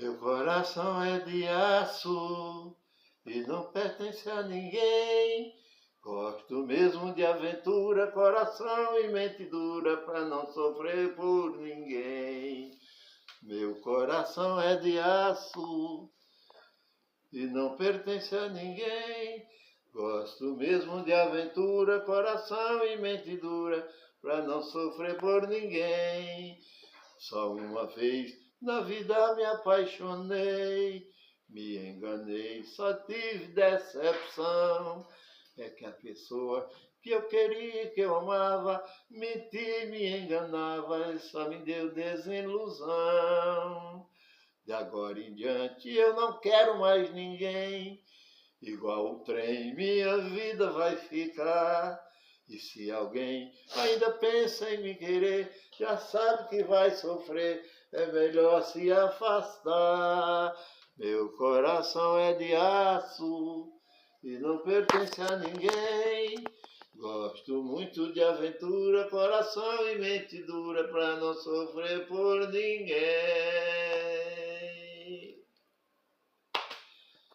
Meu coração é de aço e não pertence a ninguém. Gosto mesmo de aventura, coração e mente dura, pra não sofrer por ninguém. Meu coração é de aço e não pertence a ninguém. Gosto mesmo de aventura, coração e mente dura, pra não sofrer por ninguém. Só uma vez na vida me apaixonei, me enganei, só tive decepção. É que a pessoa que eu queria, que eu amava, mentia, me enganava, e só me deu desilusão. De agora em diante eu não quero mais ninguém, igual o trem minha vida vai ficar. E se alguém ainda pensa em me querer, já sabe que vai sofrer, é melhor se afastar. Meu coração é de aço e não pertence a ninguém. Gosto muito de aventura, coração e mente dura, pra não sofrer por ninguém.